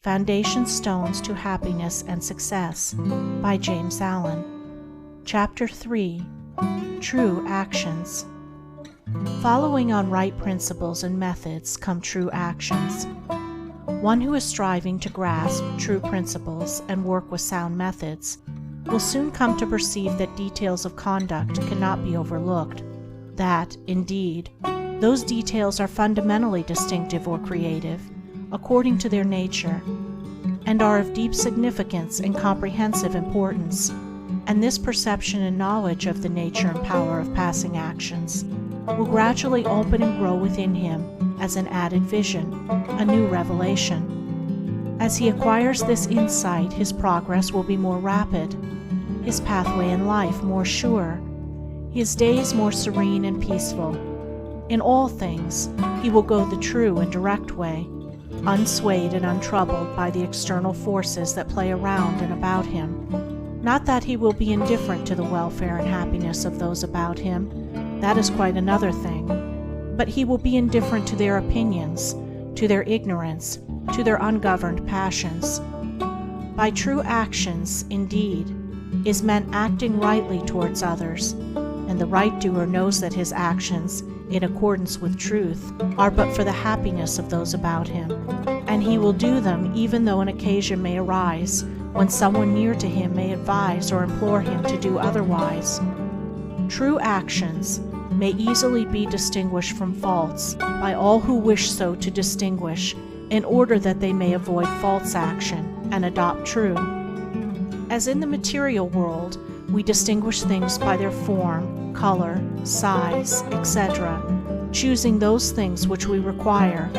Foundation Stones to Happiness and Success by James Allen. Chapter 3. True Actions. Following on right principles and methods come true actions. One who is striving to grasp true principles and work with sound methods will soon come to perceive that details of conduct cannot be overlooked, that, indeed, those details are fundamentally distinctive or creative, according to their nature, and are of deep significance and comprehensive importance, and this perception and knowledge of the nature and power of passing actions will gradually open and grow within him as an added vision, a new revelation. As he acquires this insight, his progress will be more rapid, his pathway in life more sure, his days more serene and peaceful. In all things, he will go the true and direct way, unswayed and untroubled by the external forces that play around and about him. Not that he will be indifferent to the welfare and happiness of those about him, that is quite another thing, but he will be indifferent to their opinions, to their ignorance, to their ungoverned passions. By true actions, indeed, is meant acting rightly towards others, and the right doer knows that his actions, in accordance with truth, are but for the happiness of those about him, and he will do them even though an occasion may arise when someone near to him may advise or implore him to do otherwise. True actions may easily be distinguished from false by all who wish so to distinguish, in order that they may avoid false action and adopt true. As in the material world, we distinguish things by their form, color, size, etc., choosing those things which we require,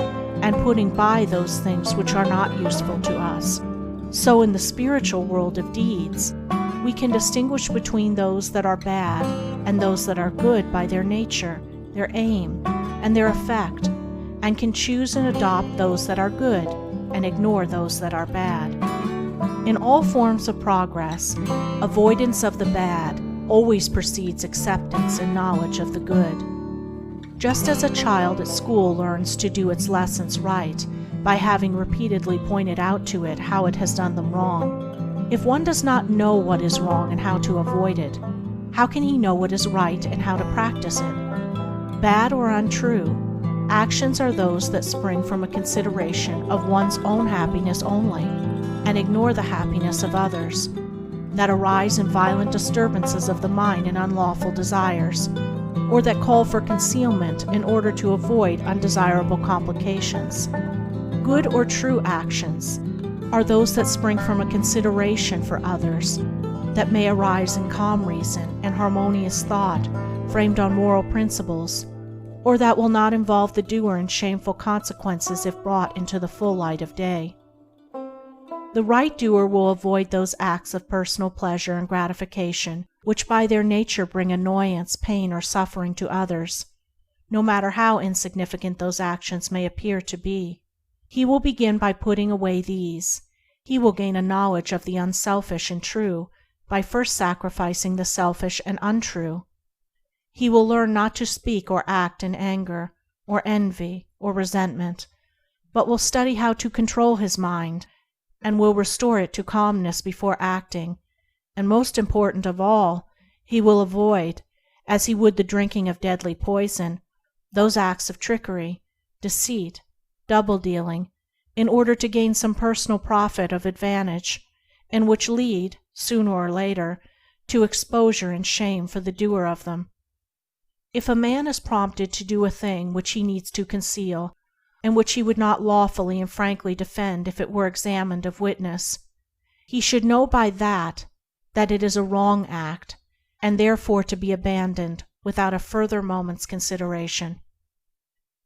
and putting by those things which are not useful to us. So in the spiritual world of deeds, we can distinguish between those that are bad and those that are good by their nature, their aim, and their effect, and can choose and adopt those that are good and ignore those that are bad. In all forms of progress, avoidance of the bad always precedes acceptance and knowledge of the good. Just as a child at school learns to do its lessons right by having repeatedly pointed out to it how it has done them wrong, if one does not know what is wrong and how to avoid it, how can he know what is right and how to practice it? Bad or untrue, actions are those that spring from a consideration of one's own happiness only, and ignore the happiness of others, that arise in violent disturbances of the mind and unlawful desires, or that call for concealment in order to avoid undesirable complications. Good or true actions are those that spring from a consideration for others, that may arise in calm reason and harmonious thought framed on moral principles, or that will not involve the doer in shameful consequences if brought into the full light of day. The right doer will avoid those acts of personal pleasure and gratification which by their nature bring annoyance, pain, or suffering to others, no matter how insignificant those actions may appear to be. He will begin by putting away these. He will gain a knowledge of the unselfish and true by first sacrificing the selfish and untrue. He will learn not to speak or act in anger, or envy, or resentment, but will study how to control his mind, and will restore it to calmness before acting, and most important of all, he will avoid, as he would the drinking of deadly poison, those acts of trickery, deceit, double-dealing, in order to gain some personal profit of advantage, and which lead, sooner or later, to exposure and shame for the doer of them. If a man is prompted to do a thing which he needs to conceal, and which he would not lawfully and frankly defend if it were examined of witness, he should know by that it is a wrong act, and therefore to be abandoned without a further moment's consideration.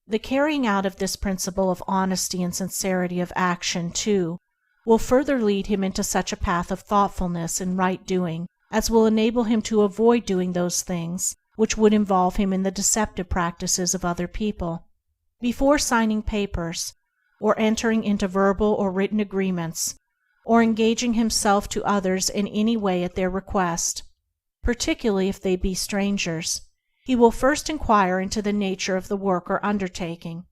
The carrying out of this principle of honesty and sincerity of action, too, will further lead him into such a path of thoughtfulness and right doing as will enable him to avoid doing those things which would involve him in the deceptive practices of other people. Before signing papers, or entering into verbal or written agreements, or engaging himself to others in any way at their request, particularly if they be strangers, he will first inquire into the nature of the work or undertaking,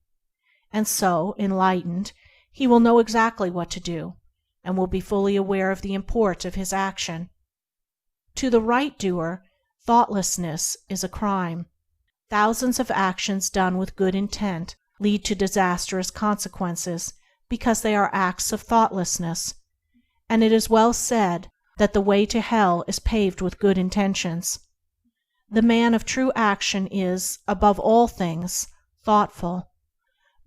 and so, enlightened, He will know exactly what to do, and will be fully aware of the import of his action. To the right doer, thoughtlessness is a crime. Thousands of actions done with good intent lead to disastrous consequences because they are acts of thoughtlessness, and it is well said that the way to hell is paved with good intentions. The man of true action is, above all things, thoughtful.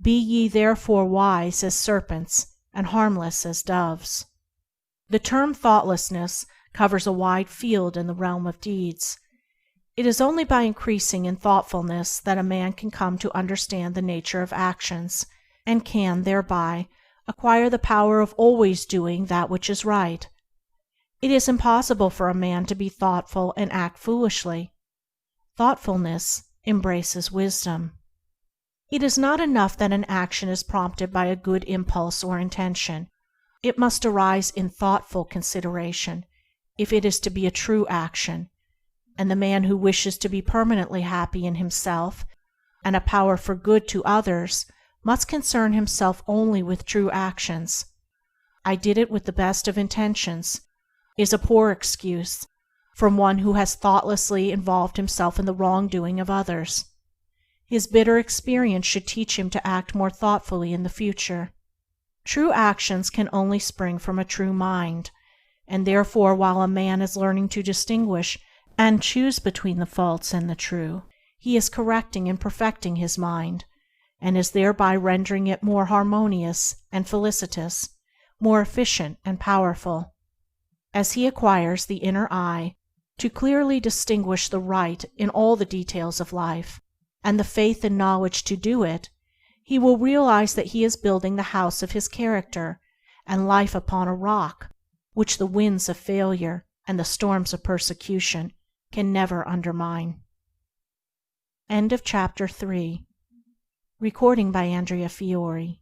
Be ye therefore wise as serpents and harmless as doves. The term thoughtlessness covers a wide field in the realm of deeds. It is only by increasing in thoughtfulness that a man can come to understand the nature of actions, and can, thereby, acquire the power of always doing that which is right. It is impossible for a man to be thoughtful and act foolishly. Thoughtfulness embraces wisdom. It is not enough that an action is prompted by a good impulse or intention. It must arise in thoughtful consideration if it is to be a true action, and the man who wishes to be permanently happy in himself and a power for good to others must concern himself only with true actions. "I did it with the best of intentions" is a poor excuse from one who has thoughtlessly involved himself in the wrongdoing of others. His bitter experience should teach him to act more thoughtfully in the future. True actions can only spring from a true mind, and therefore while a man is learning to distinguish and choose between the false and the true, he is correcting and perfecting his mind, and is thereby rendering it more harmonious and felicitous, more efficient and powerful. As he acquires the inner eye to clearly distinguish the right in all the details of life, and the faith and knowledge to do it, he will realize that he is building the house of his character and life upon a rock which the winds of failure and the storms of persecution can never undermine. End of chapter 3. Recording by Andrea Fiore.